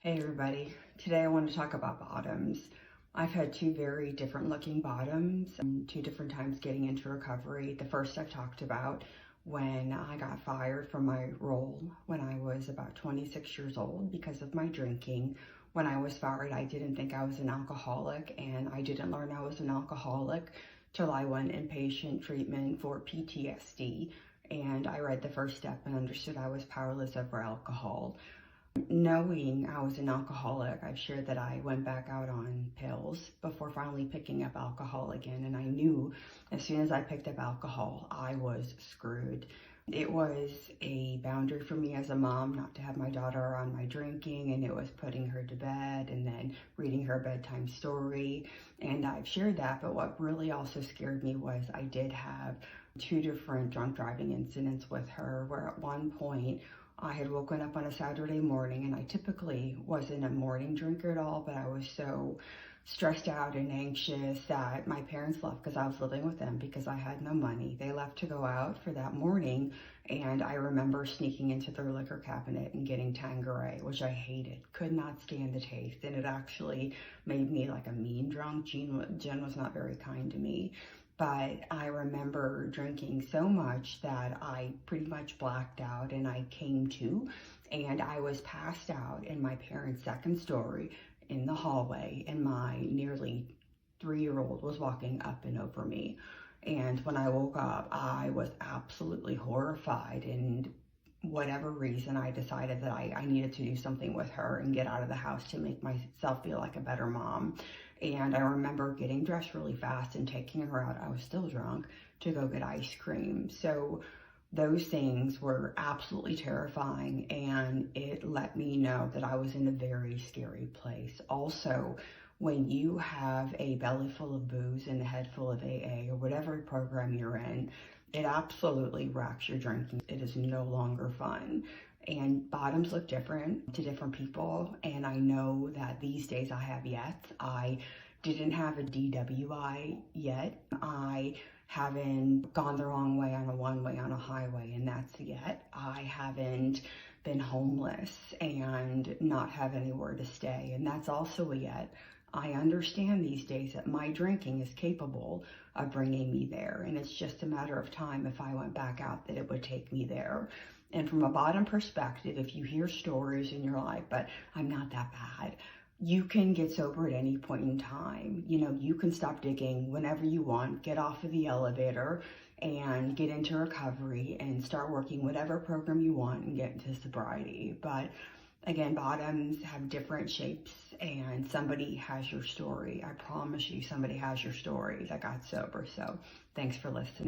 Hey everybody, today I want to talk about bottoms. I've had two very different looking bottoms, two different times getting into recovery. The first I've talked about when I got fired from my role when I was about 26 years old because of my drinking. When I was fired, I didn't think I was an alcoholic, and I didn't learn I was an alcoholic till I went inpatient treatment for PTSD, and I read the first step and understood I was powerless over alcohol. Knowing I was an alcoholic, I've shared that I went back out on pills before finally picking up alcohol again. And I knew as soon as I picked up alcohol, I was screwed. It was a boundary for me as a mom not to have my daughter around my drinking, and it was putting her to bed and then reading her a bedtime story. And I've shared that, but what really also scared me was I did have two different drunk driving incidents with her, where at one point I had woken up on a Saturday morning, and I typically wasn't a morning drinker at all, but I was so stressed out and anxious that my parents left because I was living with them because I had no money. They left to go out for that morning, and I remember sneaking into their liquor cabinet and getting Tanqueray, which I hated, could not stand the taste, and it actually made me like a mean drunk. Jen was not very kind to me. But I remember drinking so much that I pretty much blacked out, and I came to, and I was passed out in my parents' second story in the hallway, and my nearly 3-year-old was walking up and over me. And when I woke up, I was absolutely horrified, and whatever reason, I decided that I needed to do something with her and get out of the house to make myself feel like a better mom. And I remember getting dressed really fast and taking her out. I was still drunk, to go get ice cream. So those things were absolutely terrifying, and it let me know that I was in a very scary place. Also, when you have a belly full of booze and a head full of AA or whatever program you're in, it absolutely wrecks your drinking. It is no longer fun. And bottoms look different to different people. And I know that these days I have yet. I didn't have a DWI yet. I haven't gone the wrong way on a one-way on a highway, and that's yet. I haven't been homeless and not have anywhere to stay, and that's also a yet. I understand these days that my drinking is capable of bringing me there, and it's just a matter of time if I went back out that it would take me there. And from a bottom perspective, if you hear stories in your life, but I'm not that bad, you can get sober at any point in time. You know, you can stop digging whenever you want, get off of the elevator and get into recovery and start working whatever program you want and get into sobriety. But again, bottoms have different shapes, and somebody has your story. I promise you, somebody has your story that got sober. So thanks for listening.